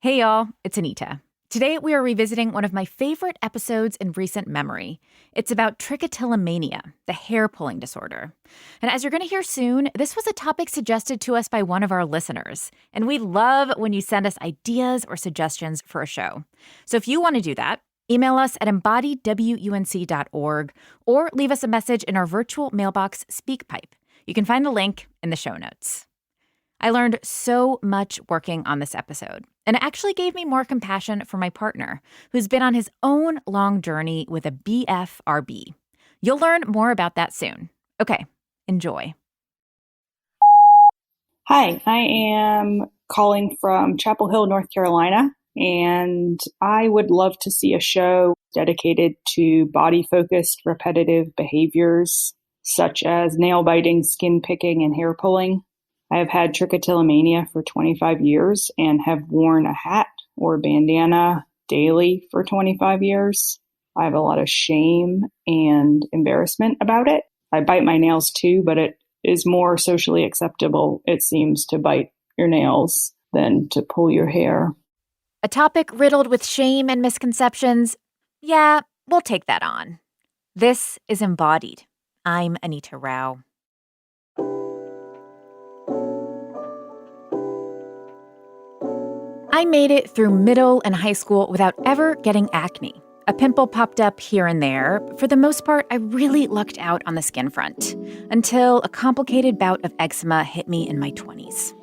Hey y'all, it's Anita. Today we are revisiting one of my favorite episodes in recent memory. It's about trichotillomania, the hair pulling disorder. And as you're going to hear soon, this was a topic suggested to us by one of our listeners. And we love when you send us ideas or suggestions for a show. So if you want to do that, email us at embodiedwunc.org or leave us a message in our virtual mailbox SpeakPipe. You can find the link in the show notes. I learned so much working on this episode, and it actually gave me more compassion for my partner, who's been on his own long journey with a BFRB. You'll learn more about that soon. Okay, enjoy. Hi, I am calling from Chapel Hill, North Carolina, and I would love to see a show dedicated to body-focused repetitive behaviors such as nail biting, skin picking, and hair pulling. I have had trichotillomania for 25 years and have worn a hat or a bandana daily for 25 years. I have a lot of shame and embarrassment about it. I bite my nails too, but it is more socially acceptable, it seems, to bite your nails than to pull your hair. A topic riddled with shame and misconceptions? Yeah, we'll take that on. This is Embodied. I'm Anita Rao. I made it through middle and high school without ever getting acne. A pimple popped up here and there, but for the most part, I really lucked out on the skin front, until a complicated bout of eczema hit me in my 20s.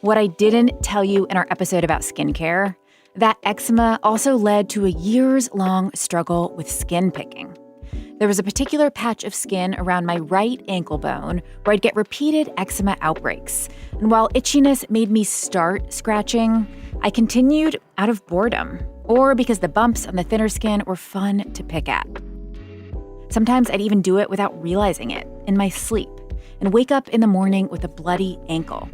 What I didn't tell you in our episode about skincare, that eczema also led to a years-long struggle with skin picking. There was a particular patch of skin around my right ankle bone where I'd get repeated eczema outbreaks. And while itchiness made me start scratching, I continued out of boredom or because the bumps on the thinner skin were fun to pick at. Sometimes I'd even do it without realizing it in my sleep and wake up in the morning with a bloody ankle.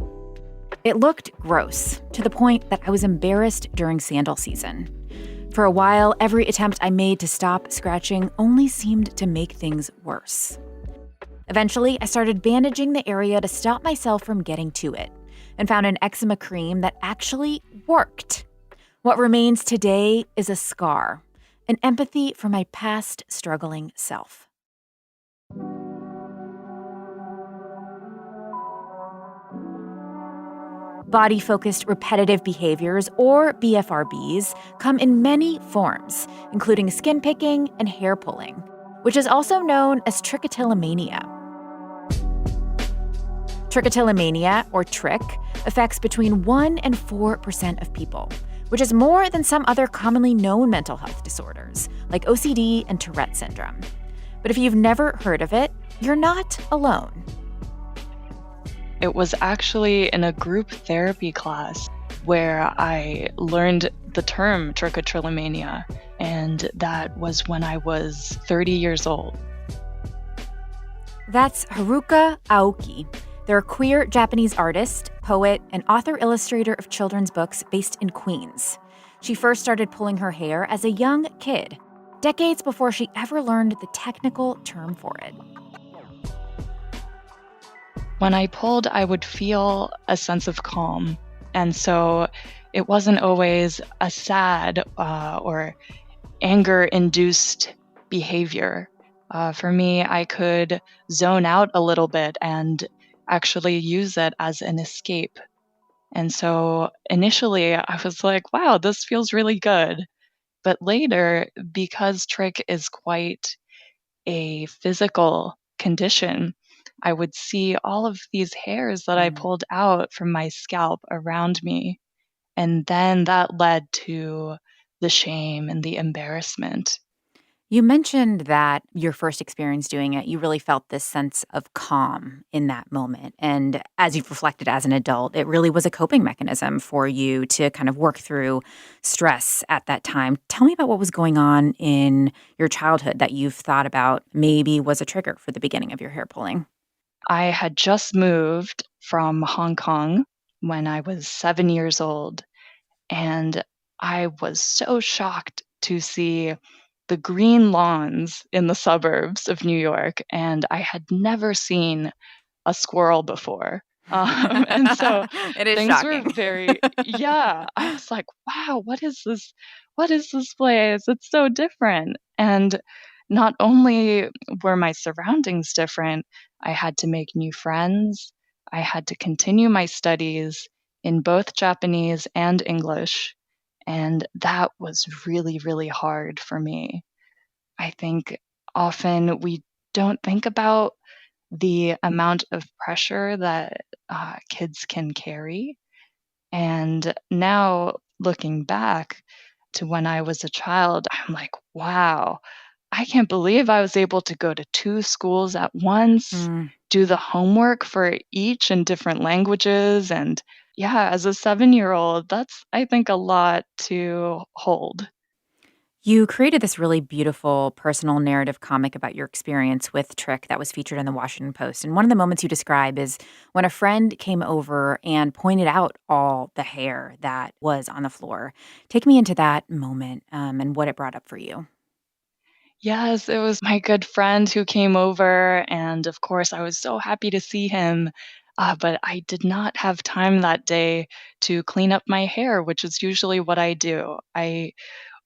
It looked gross to the point that I was embarrassed during sandal season. For a while, every attempt I made to stop scratching only seemed to make things worse. Eventually, I started bandaging the area to stop myself from getting to it, and found an eczema cream that actually worked. What remains today is a scar, an empathy for my past struggling self. Body-focused repetitive behaviors, or BFRBs, come in many forms, including skin picking and hair pulling, which is also known as trichotillomania. Trichotillomania, or trich, affects between 1% and 4% of people, which is more than some other commonly known mental health disorders, like OCD and Tourette syndrome. But if you've never heard of it, you're not alone. It was actually in a group therapy class where I learned the term trichotillomania, and that was when I was 30 years old. That's Haruka Aoki. They're a queer Japanese artist, poet, and author-illustrator of children's books based in Queens. She first started pulling her hair as a young kid, decades before she ever learned the technical term for it. When I pulled, I would feel a sense of calm. And so it wasn't always a sad or anger-induced behavior. For me, I could zone out a little bit and actually use it as an escape. And so initially, I was like, wow, this feels really good. But later, because trich is quite a physical condition, I would see all of these hairs that I pulled out from my scalp around me. And then that led to the shame and the embarrassment. You mentioned that your first experience doing it, you really felt this sense of calm in that moment. And as you've reflected as an adult, it really was a coping mechanism for you to kind of work through stress at that time. Tell me about what was going on in your childhood that you've thought about maybe was a trigger for the beginning of your hair pulling. I had just moved from Hong Kong when I was 7 years old, and I was so shocked to see the green lawns in the suburbs of New York, and I had never seen a squirrel before. And so It is things were shocking. yeah, I was like, wow, what is this? What is this place? It's so different. And not only were my surroundings different, I had to make new friends. I had to continue my studies in both Japanese and English. And that was really, really hard for me. I think often we don't think about the amount of pressure that kids can carry. And now looking back to when I was a child, I'm like, wow, I can't believe I was able to go to two schools at once, Mm. do the homework for each in different languages. And yeah, as a 7-year old, that's, I think, a lot to hold. You created this really beautiful personal narrative comic about your experience with Trick that was featured in the Washington Post. And one of the moments you describe is when a friend came over and pointed out all the hair that was on the floor. Take me into that moment and what it brought up for you. Yes, it was my good friend who came over, and of course, I was so happy to see him. But I did not have time that day to clean up my hair, which is usually what I do. I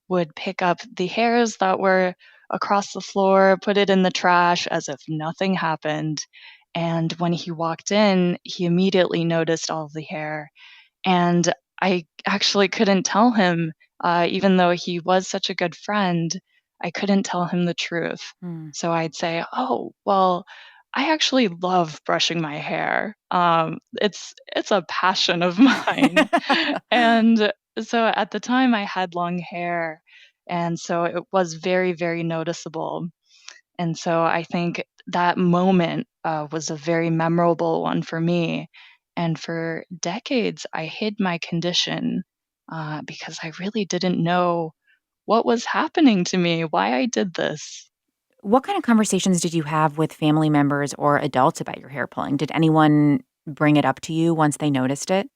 would pick up the hairs that were across the floor, put it in the trash as if nothing happened. And when he walked in, he immediately noticed all of the hair. And I actually couldn't tell him, even though he was such a good friend, I couldn't tell him the truth. Mm. So I'd say, "Oh, well, I actually love brushing my hair. It's a passion of mine." And so at the time I had long hair, and so it was very, very noticeable. And so I think that moment was a very memorable one for me. And for decades, I hid my condition because I really didn't know what was happening to me, why I did this. What kind of conversations did you have with family members or adults about your hair pulling? Did anyone bring it up to you once they noticed it?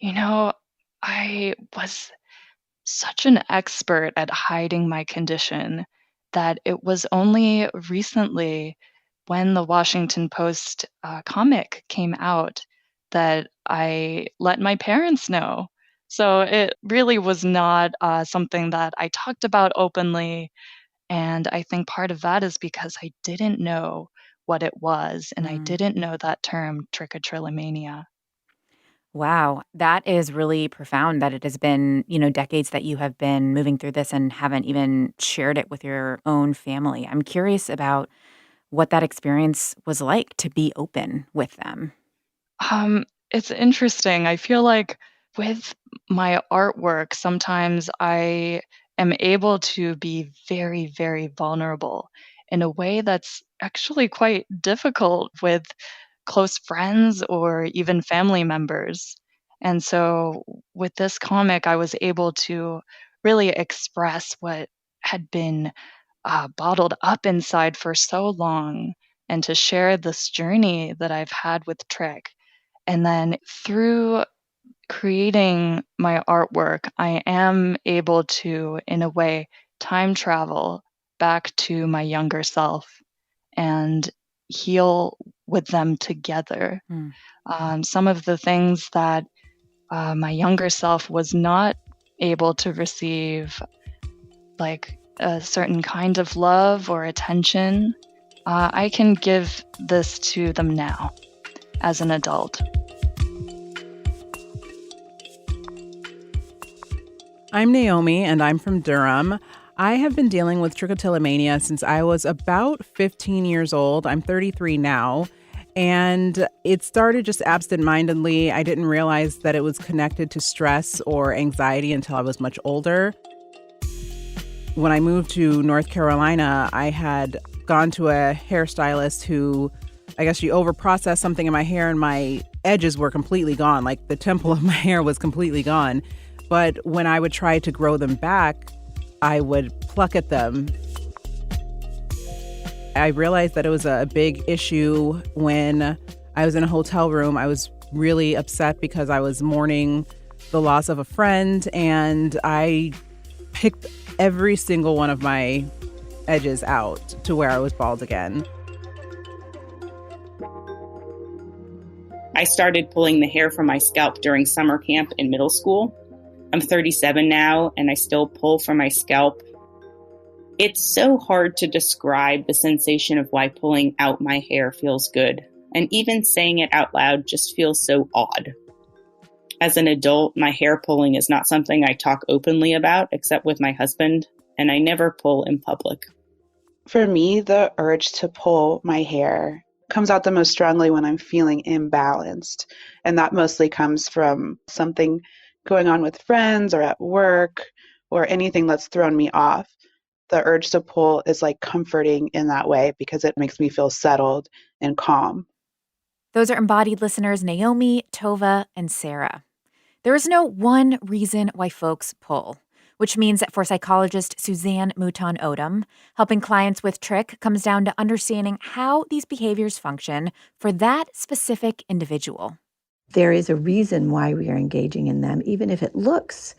You know, I was such an expert at hiding my condition that it was only recently when the Washington Post comic came out that I let my parents know. So it really was not something that I talked about openly. And I think part of that is because I didn't know what it was, and I Mm. didn't know that term trichotillomania. Wow, that is really profound that it has been, decades that you have been moving through this and haven't even shared it with your own family. I'm curious about what that experience was like to be open with them. It's interesting. I feel like with my artwork, sometimes I am able to be very, very vulnerable in a way that's actually quite difficult with close friends or even family members. And so with this comic, I was able to really express what had been bottled up inside for so long and to share this journey that I've had with Trick. And then through creating my artwork, I am able to, in a way, time travel back to my younger self and heal with them together. Mm. Some of the things that my younger self was not able to receive, like a certain kind of love or attention, I can give this to them now as an adult. I'm Naomi, and I'm from Durham. I have been dealing with trichotillomania since I was about 15 years old. I'm 33 now, and it started just absentmindedly. I didn't realize that it was connected to stress or anxiety until I was much older. When I moved to North Carolina, I had gone to a hairstylist who, I guess she overprocessed something in my hair and my edges were completely gone. Like the temple of my hair was completely gone. But when I would try to grow them back, I would pluck at them. I realized that it was a big issue when I was in a hotel room. I was really upset because I was mourning the loss of a friend, and I picked every single one of my edges out to where I was bald again. I started pulling the hair from my scalp during summer camp in middle school. I'm 37 now, and I still pull from my scalp. It's so hard to describe the sensation of why pulling out my hair feels good. And even saying it out loud just feels so odd. As an adult, my hair pulling is not something I talk openly about, except with my husband, and I never pull in public. For me, the urge to pull my hair comes out the most strongly when I'm feeling imbalanced. And that mostly comes from something going on with friends or at work or anything that's thrown me off. The urge to pull is like comforting in that way because it makes me feel settled and calm. Those are embodied listeners Naomi, Tova, and Sarah. There is no one reason why folks pull, which means that for psychologist Suzanne Mouton-Odom, helping clients with trich comes down to understanding how these behaviors function for that specific individual. There is a reason why we are engaging in them, even if it looks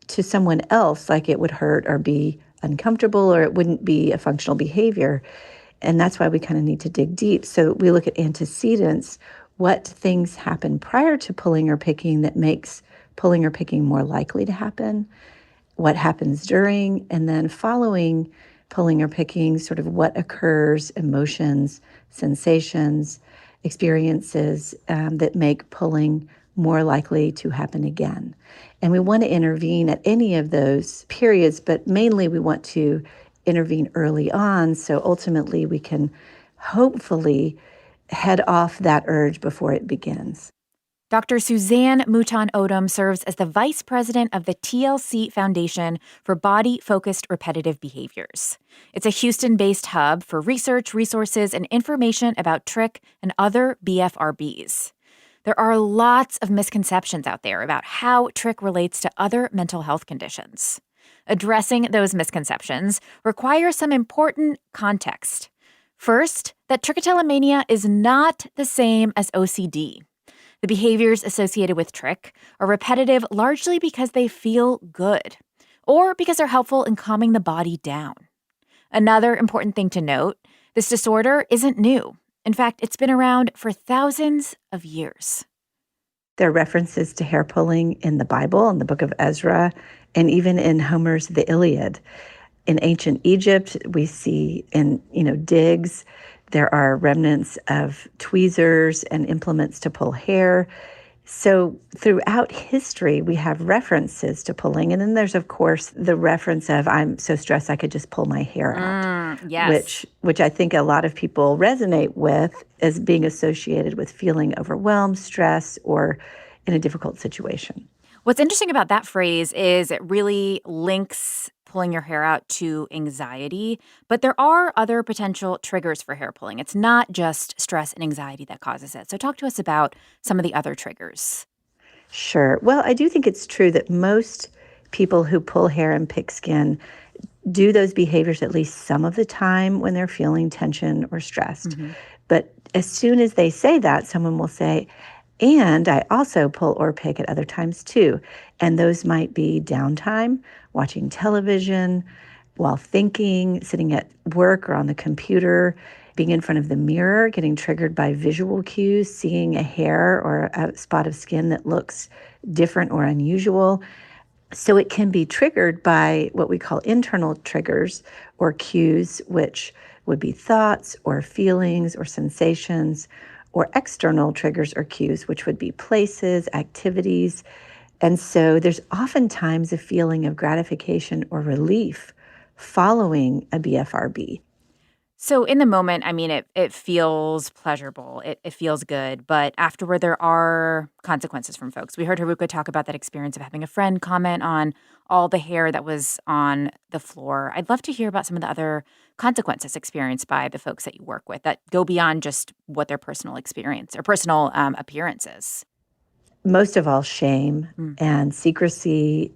to someone else like it would hurt or be uncomfortable or it wouldn't be a functional behavior. And that's why we kind of need to dig deep. So we look at antecedents. What things happen prior to pulling or picking that makes pulling or picking more likely to happen? What happens during, and then following pulling or picking, sort of what occurs, emotions, sensations, experiences that make pulling more likely to happen again. And we want to intervene at any of those periods, but mainly we want to intervene early on so ultimately we can hopefully head off that urge before it begins. Dr. Suzanne Mouton-Odom serves as the vice president of the TLC Foundation for Body-Focused Repetitive Behaviors. It's a Houston-based hub for research, resources, and information about trich and other BFRBs. There are lots of misconceptions out there about how trich relates to other mental health conditions. Addressing those misconceptions requires some important context. First, that trichotillomania is not the same as OCD. The behaviors associated with trich are repetitive largely because they feel good, or because they're helpful in calming the body down. Another important thing to note, this disorder isn't new. In fact, it's been around for thousands of years. There are references to hair pulling in the Bible, in the book of Ezra, and even in Homer's The Iliad. In ancient Egypt, we see in, digs, there are remnants of tweezers and implements to pull hair. So throughout history, we have references to pulling. And then there's, of course, the reference of, I'm so stressed I could just pull my hair out. Yes. Which I think a lot of people resonate with as being associated with feeling overwhelmed, stress, or in a difficult situation. What's interesting about that phrase is it really links pulling your hair out to anxiety, but there are other potential triggers for hair pulling. It's not just stress and anxiety that causes it. So talk to us about some of the other triggers. Sure. Well, I do think it's true that most people who pull hair and pick skin do those behaviors at least some of the time when they're feeling tension or stressed. Mm-hmm. But as soon as they say that, someone will say, and I also pull or pick at other times too. And those might be downtime, watching television, while thinking, sitting at work or on the computer, being in front of the mirror, getting triggered by visual cues, seeing a hair or a spot of skin that looks different or unusual. So it can be triggered by what we call internal triggers or cues, which would be thoughts or feelings or sensations, or external triggers or cues, which would be places, activities. And so there's oftentimes a feeling of gratification or relief following a BFRB. So in the moment, I mean, it feels pleasurable. It feels good. But afterward, there are consequences from folks. We heard Haruka talk about that experience of having a friend comment on all the hair that was on the floor. I'd love to hear about some of the other consequences experienced by the folks that you work with that go beyond just what their personal experience or personal appearance is. Most of all, shame and secrecy.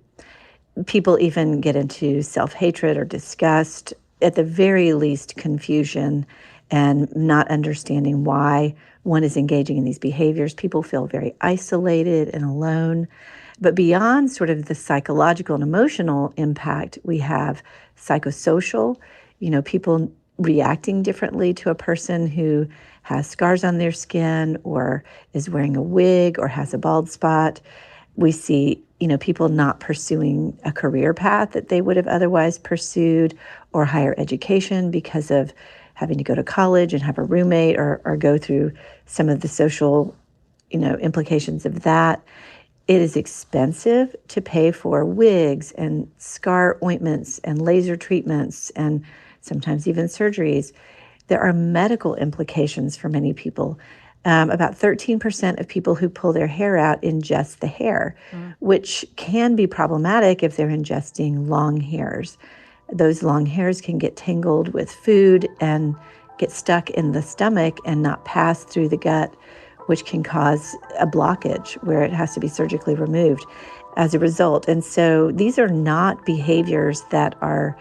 People even get into self-hatred or disgust. At the very least, confusion and not understanding why one is engaging in these behaviors. People feel very isolated and alone. But beyond sort of the psychological and emotional impact, we have psychosocial, people reacting differently to a person who has scars on their skin or is wearing a wig or has a bald spot. We see, people not pursuing a career path that they would have otherwise pursued or higher education because of having to go to college and have a roommate or go through some of the social, implications of that. It is expensive to pay for wigs and scar ointments and laser treatments and sometimes even surgeries. There are medical implications for many people. About 13% of people who pull their hair out ingest the hair, which can be problematic if they're ingesting long hairs. Those long hairs can get tangled with food and get stuck in the stomach and not pass through the gut, which can cause a blockage where it has to be surgically removed as a result. And so these are not behaviors that are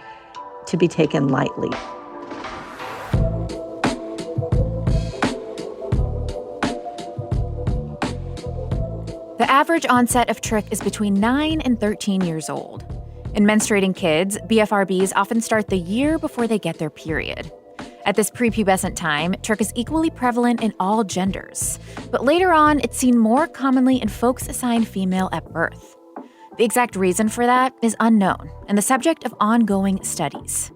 to be taken lightly. The average onset of trich is between 9 and 13 years old. In menstruating kids, BFRBs often start the year before they get their period. At this prepubescent time, trich is equally prevalent in all genders. But later on, it's seen more commonly in folks assigned female at birth. The exact reason for that is unknown and the subject of ongoing studies.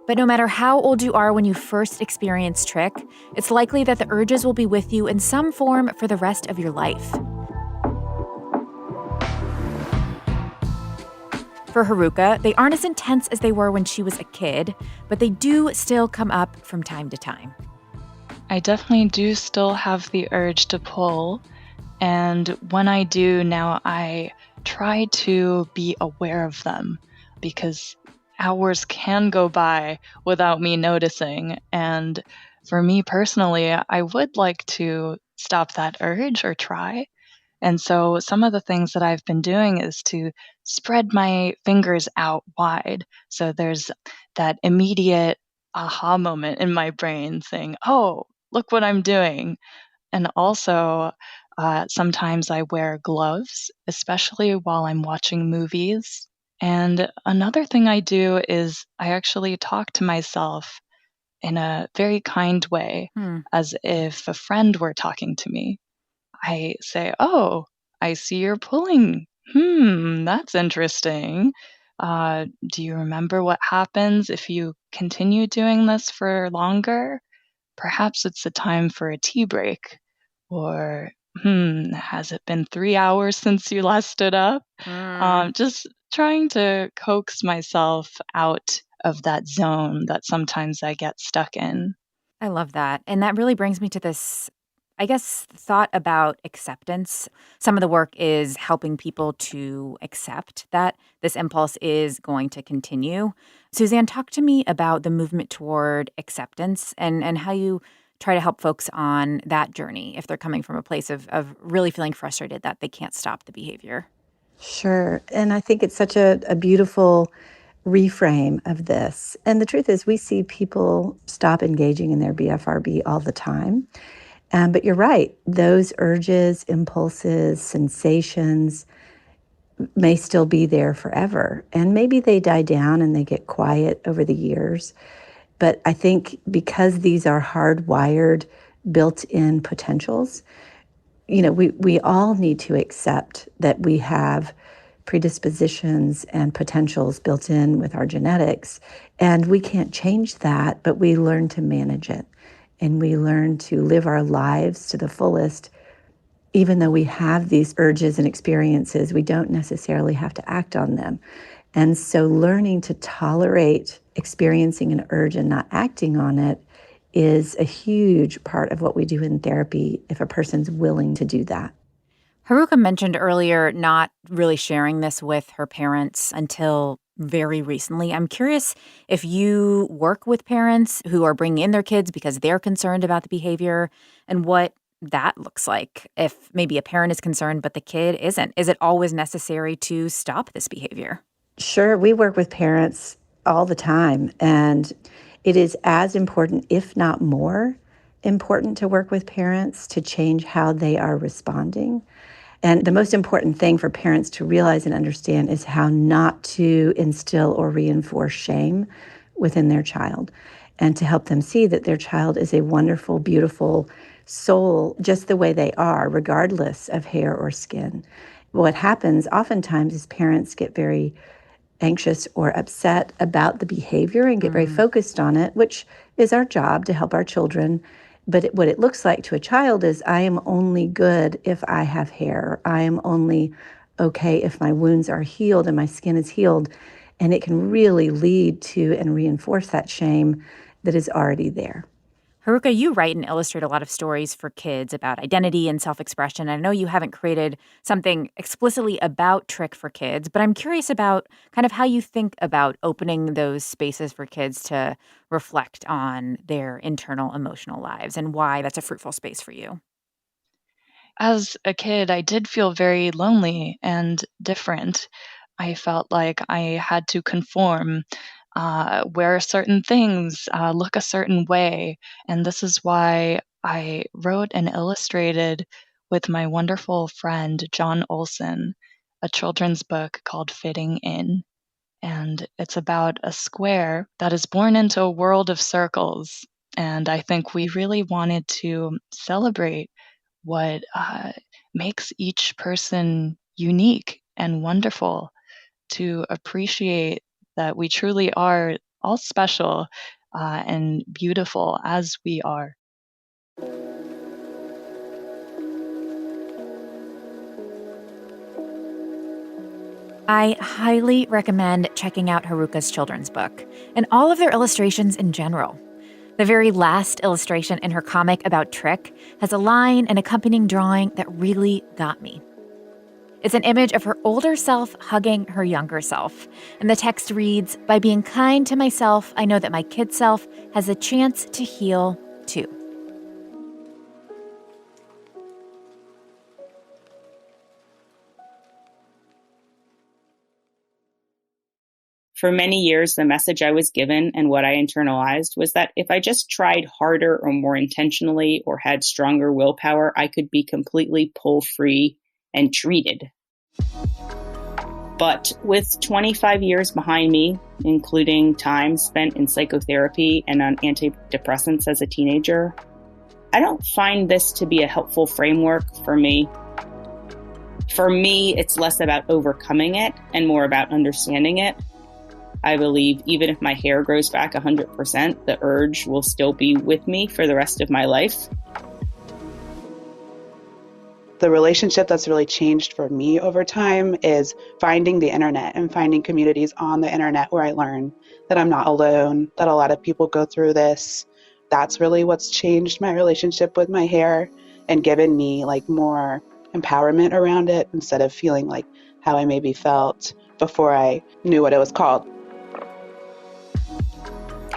But no matter how old you are when you first experience trich, it's likely that the urges will be with you in some form for the rest of your life. For Haruka, they aren't as intense as they were when she was a kid, but they do still come up from time to time. I definitely do still have the urge to pull, and when I do now, I try to be aware of them because hours can go by without me noticing. And for me personally, I would like to stop that urge or try. And so some of the things that I've been doing is to spread my fingers out wide. So there's that immediate aha moment in my brain saying, oh, look what I'm doing. And also, sometimes I wear gloves, especially while I'm watching movies. And another thing I do is I actually talk to myself in a very kind way, as if a friend were talking to me. I say, oh, I see you're pulling. That's interesting. Do you remember what happens if you continue doing this for longer? Perhaps it's a time for a tea break. Or, has it been 3 hours since you last stood up? Just trying to coax myself out of that zone that sometimes I get stuck in. I love that. And that really brings me to this, I guess, thought about acceptance. Some of the work is helping people to accept that this impulse is going to continue. Suzanne, talk to me about the movement toward acceptance and how you try to help folks on that journey if they're coming from a place of really feeling frustrated that they can't stop the behavior. Sure. And I think it's such a beautiful reframe of this. And the truth is, we see people stop engaging in their BFRB all the time. But you're right. Those urges, impulses, sensations may still be there forever. And maybe they die down and they get quiet over the years. But I think because these are hardwired, built-in potentials, we all need to accept that we have predispositions and potentials built in with our genetics. And we can't change that, but we learn to manage it. And we learn to live our lives to the fullest. Even though we have these urges and experiences, we don't necessarily have to act on them. And so learning to tolerate experiencing an urge and not acting on it is a huge part of what we do in therapy if a person's willing to do that. Haruka mentioned earlier not really sharing this with her parents until very recently. I'm curious if you work with parents who are bringing in their kids because they're concerned about the behavior and what that looks like if maybe a parent is concerned but the kid isn't. Is it always necessary to stop this behavior? Sure. We work with parents all the time, and it is as important, if not more important, to work with parents to change how they are responding. And the most important thing for parents to realize and understand is how not to instill or reinforce shame within their child. and to help them see that their child is a wonderful, beautiful soul, just the way they are, regardless of hair or skin. What happens oftentimes is parents get very anxious or upset about the behavior and get very focused on it, which is our job to help our children. But what it looks like to a child is, I am only good if I have hair. I am only okay if my wounds are healed and my skin is healed. And it can really lead to and reinforce that shame that is already there. Haruka, you write and illustrate a lot of stories for kids about identity and self-expression. I know you haven't created something explicitly about trich for kids, but I'm curious about kind of how you think about opening those spaces for kids to reflect on their internal emotional lives and why that's a fruitful space for you. As a kid, I did feel very lonely and different. I felt like I had to conform, wear certain things, look a certain way. And this is why I wrote and illustrated with my wonderful friend, John Olson, a children's book called Fitting In. And it's about a square that is born into a world of circles. And I think we really wanted to celebrate what makes each person unique and wonderful, to appreciate that we truly are all special and beautiful as we are. I highly recommend checking out Haruka's children's book and all of their illustrations in general. The very last illustration in her comic about trich has a line and accompanying drawing that really got me. It's an image of her older self hugging her younger self, and the text reads, "By being kind to myself, I know that my kid self has a chance to heal too." For many years, the message I was given and what I internalized was that if I just tried harder or more intentionally or had stronger willpower, I could be completely pull-free and treated. But with 25 years behind me, including time spent in psychotherapy and on antidepressants as a teenager, I don't find this to be a helpful framework for me. For me, it's less about overcoming it and more about understanding it. I believe even if my hair grows back 100%, the urge will still be with me for the rest of my life. The relationship that's really changed for me over time is finding the internet and finding communities on the internet where I learn that I'm not alone, that a lot of people go through this. That's really what's changed my relationship with my hair and given me like more empowerment around it instead of feeling like how I maybe felt before I knew what it was called.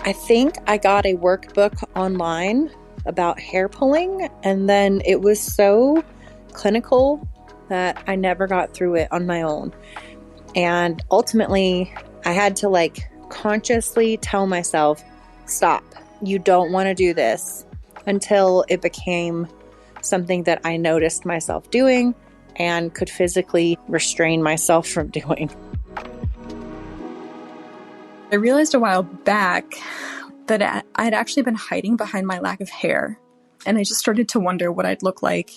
I think I got a workbook online about hair pulling, and then it was so clinical that I never got through it on my own. And ultimately, I had to consciously tell myself, stop, you don't want to do this, until it became something that I noticed myself doing and could physically restrain myself from doing. I realized a while back that I had actually been hiding behind my lack of hair. And I just started to wonder what I'd look like,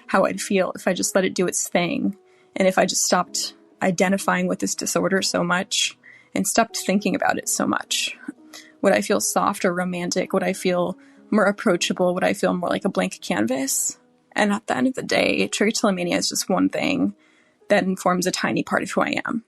how I'd feel if I just let it do its thing. And if I just stopped identifying with this disorder so much and stopped thinking about it so much. Would I feel soft or romantic? Would I feel more approachable? Would I feel more like a blank canvas? And at the end of the day, trichotillomania is just one thing that informs a tiny part of who I am.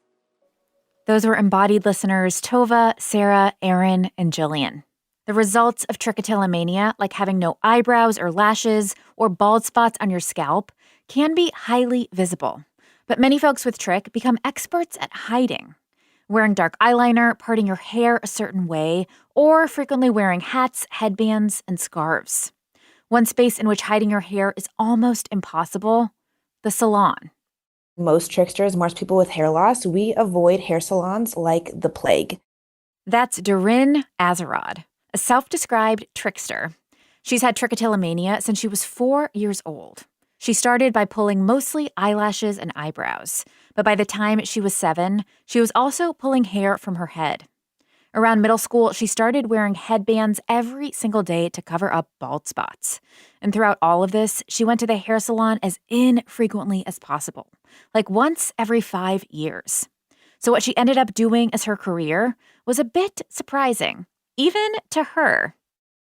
Those were embodied listeners Tova, Sarah, Erin, and Jillian. The results of trichotillomania, like having no eyebrows or lashes or bald spots on your scalp, can be highly visible. But many folks with trich become experts at hiding. Wearing dark eyeliner, parting your hair a certain way, or frequently wearing hats, headbands, and scarves. One space in which hiding your hair is almost impossible: the salon. Most tricksters, most people with hair loss, we avoid hair salons like the plague. That's Doreen Azarod, a self-described trickster. She's had trichotillomania since she was 4 years old. She started by pulling mostly eyelashes and eyebrows, but by the time she was 7, she was also pulling hair from her head. Around middle school, she started wearing headbands every single day to cover up bald spots. And throughout all of this, she went to the hair salon as infrequently as possible, like once every 5 years. So what she ended up doing as her career was a bit surprising, even to her.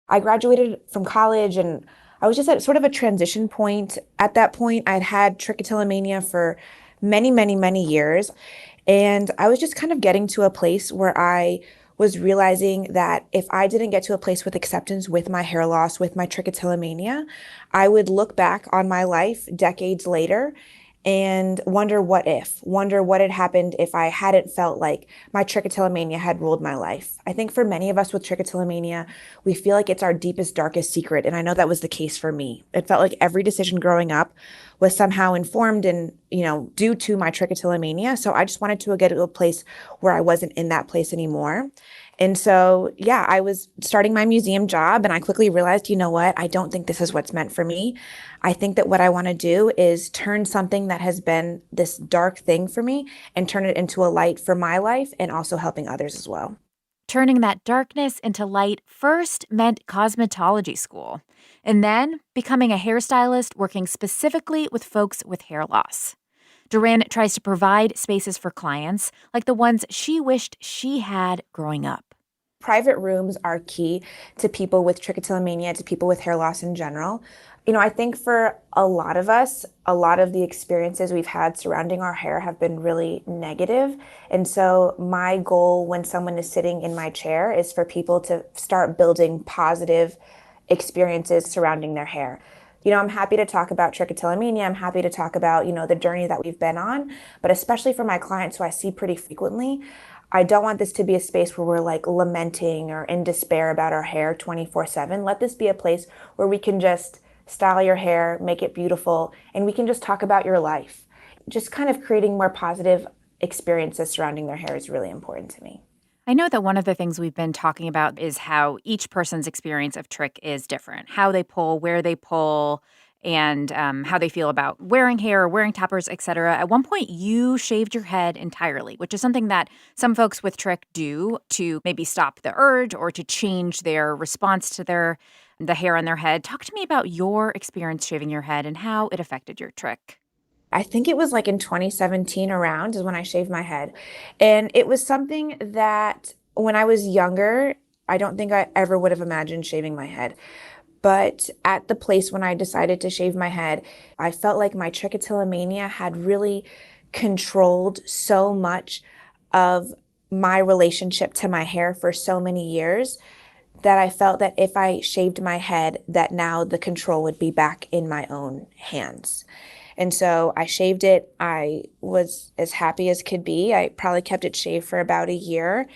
I graduated from college and I was just at sort of a transition point. At that point, I'd had trichotillomania for many, many, many years. And I was just kind of getting to a place where I was realizing that if I didn't get to a place with acceptance with my hair loss, with my trichotillomania, I would look back on my life decades later and wonder what had happened if I hadn't felt like my trichotillomania had ruled my life. I think for many of us with trichotillomania, we feel like it's our deepest, darkest secret. And I know that was the case for me. It felt like every decision growing up was somehow informed and, due to my trichotillomania. So I just wanted to get to a place where I wasn't in that place anymore. And so, I was starting my museum job and I quickly realized, you know what? I don't think this is what's meant for me. I think that what I want to do is turn something that has been this dark thing for me and turn it into a light for my life and also helping others as well. Turning that darkness into light first meant cosmetology school, and then becoming a hairstylist working specifically with folks with hair loss. Duran tries to provide spaces for clients like the ones she wished she had growing up. Private rooms are key to people with trichotillomania, to people with hair loss in general. I think for a lot of us, a lot of the experiences we've had surrounding our hair have been really negative. And so my goal when someone is sitting in my chair is for people to start building positive experiences surrounding their hair. I'm happy to talk about trichotillomania. I'm happy to talk about, the journey that we've been on, but especially for my clients who I see pretty frequently, I don't want this to be a space where we're like lamenting or in despair about our hair 24/7. Let this be a place where we can just style your hair, make it beautiful, and we can just talk about your life. Just kind of creating more positive experiences surrounding their hair is really important to me. I know that one of the things we've been talking about is how each person's experience of trich is different. How they pull, where they pull, and how they feel about wearing hair, wearing toppers, etc. At one point, you shaved your head entirely, which is something that some folks with trich do to maybe stop the urge or to change their response to the hair on their head. Talk to me about your experience shaving your head and how it affected your trich. I think it was like in 2017 around is when I shaved my head. And it was something that when I was younger, I don't think I ever would have imagined shaving my head. But at the place when I decided to shave my head, I felt like my trichotillomania had really controlled so much of my relationship to my hair for so many years that I felt that if I shaved my head, that now the control would be back in my own hands. And so I shaved it. I was as happy as could be. I probably kept it shaved for about a year.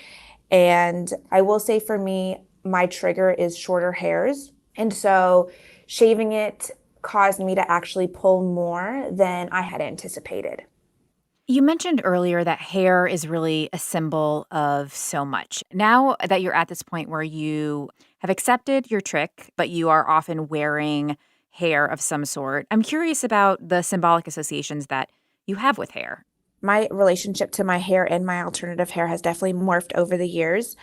And I will say for me, my trigger is shorter hairs. And so shaving it caused me to actually pull more than I had anticipated. You mentioned earlier that hair is really a symbol of so much. Now that you're at this point where you have accepted your trich, but you are often wearing hair of some sort, I'm curious about the symbolic associations that you have with hair. My relationship to my hair and my alternative hair has definitely morphed over the years.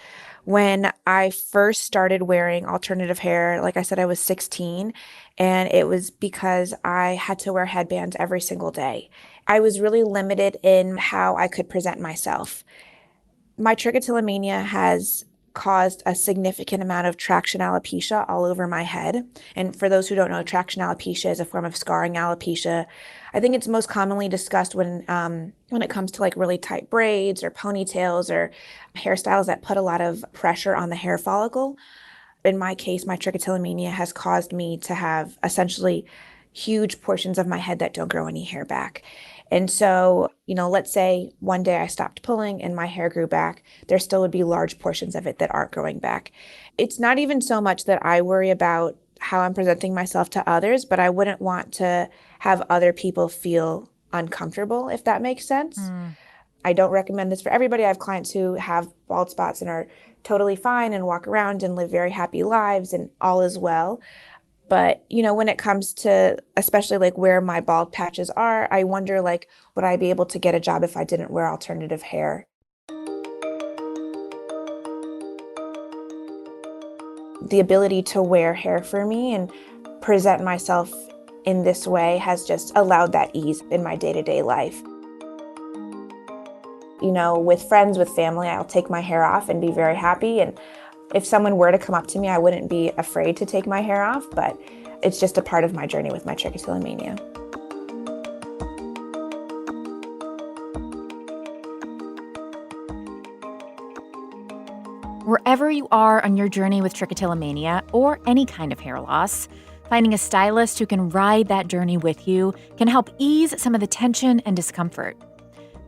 When I first started wearing alternative hair, like I said, I was 16, and it was because I had to wear headbands every single day. I was really limited in how I could present myself. My trichotillomania has caused a significant amount of traction alopecia all over my head. And for those who don't know, traction alopecia is a form of scarring alopecia. I think it's most commonly discussed when it comes to like really tight braids or ponytails or hairstyles that put a lot of pressure on the hair follicle. In my case, my trichotillomania has caused me to have essentially huge portions of my head that don't grow any hair back. And so, let's say one day I stopped pulling and my hair grew back, there still would be large portions of it that aren't growing back. It's not even so much that I worry about how I'm presenting myself to others, but I wouldn't want to have other people feel uncomfortable, if that makes sense. I don't recommend this for everybody. I have clients who have bald spots and are totally fine and walk around and live very happy lives and all is well. But, when it comes to especially like where my bald patches are, I wonder like, would I be able to get a job if I didn't wear alternative hair? the ability to wear hair for me and present myself in this way has just allowed that ease in my day-to-day life. You know, with friends, with family, I'll take my hair off and be very happy. And if someone were to come up to me, I wouldn't be afraid to take my hair off, but it's just a part of my journey with my trichotillomania. Wherever you are on your journey with trichotillomania or any kind of hair loss, finding a stylist who can ride that journey with you can help ease some of the tension and discomfort.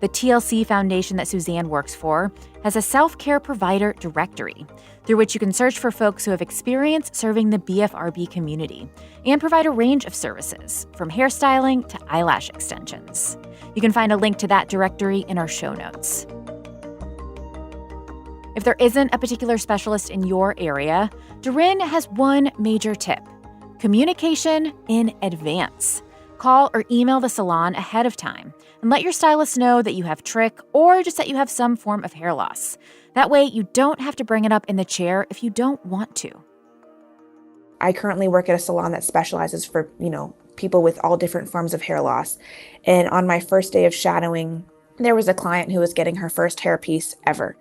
The TLC Foundation that Suzanne works for has a self-care provider directory through which you can search for folks who have experience serving the BFRB community and provide a range of services, from hairstyling to eyelash extensions. You can find a link to that directory in our show notes. If there isn't a particular specialist in your area, Doreen has one major tip: communication in advance. Call or email the salon ahead of time and let your stylist know that you have trich or just that you have some form of hair loss. That way, you don't have to bring it up in the chair if you don't want to. I currently work at a salon that specializes for, people with all different forms of hair loss. And on my first day of shadowing, there was a client who was getting her first hair piece ever.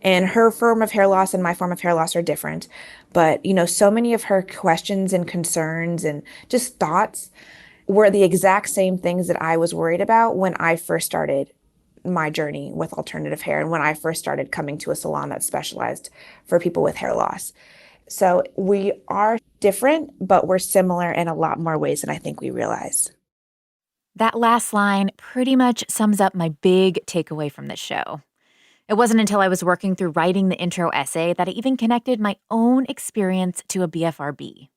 And her form of hair loss and my form of hair loss are different. But, so many of her questions and concerns and just thoughts were the exact same things that I was worried about when I first started my journey with alternative hair and when I first started coming to a salon that specialized for people with hair loss. So we are different, but we're similar in a lot more ways than I think we realize. That last line pretty much sums up my big takeaway from this show. It wasn't until I was working through writing the intro essay that I even connected my own experience to a BFRB.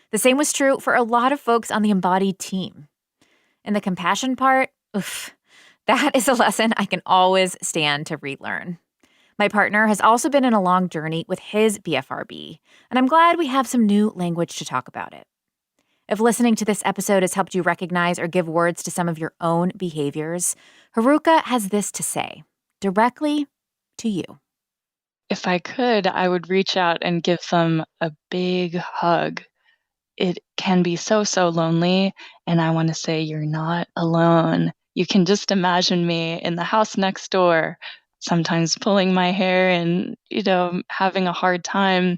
The same was true for a lot of folks on the Embodied team. And the compassion part, that is a lesson I can always stand to relearn. My partner has also been in a long journey with his BFRB, and I'm glad we have some new language to talk about it. If listening to this episode has helped you recognize or give words to some of your own behaviors, Haruka has this to say, directly to you. If I could, I would reach out and give them a big hug. It can be so, so lonely, and I want to say you're not alone. You can just imagine me in the house next door, sometimes pulling my hair and, having a hard time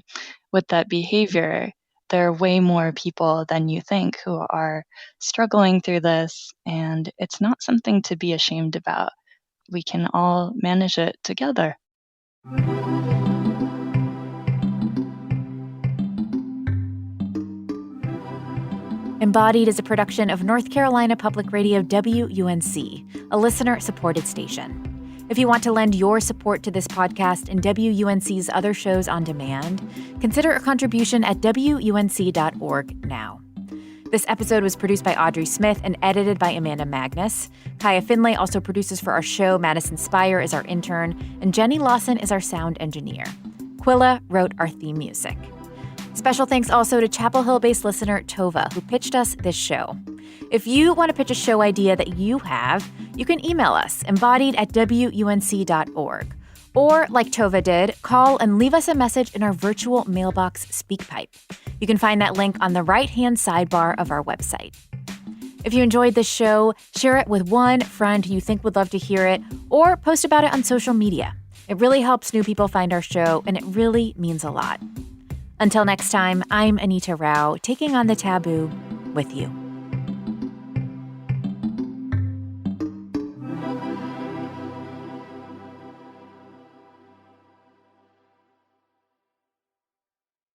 with that behavior. There are way more people than you think who are struggling through this, and it's not something to be ashamed about. We can all manage it together. Embodied is a production of North Carolina Public Radio WUNC, a listener-supported station. If you want to lend your support to this podcast and WUNC's other shows on demand, consider a contribution at WUNC.org now. This episode was produced by Audrey Smith and edited by Amanda Magnus. Kaya Finlay also produces for our show. Madison Spire is our intern, and Jenny Lawson is our sound engineer. Quilla wrote our theme music. Special thanks also to Chapel Hill-based listener Tova, who pitched us this show. If you want to pitch a show idea that you have, you can email us, embodied@WUNC.org. Or, like Tova did, call and leave us a message in our virtual mailbox SpeakPipe. You can find that link on the right-hand sidebar of our website. If you enjoyed this show, share it with one friend who you think would love to hear it, or post about it on social media. It really helps new people find our show, and it really means a lot. Until next time, I'm Anita Rao, taking on the taboo with you.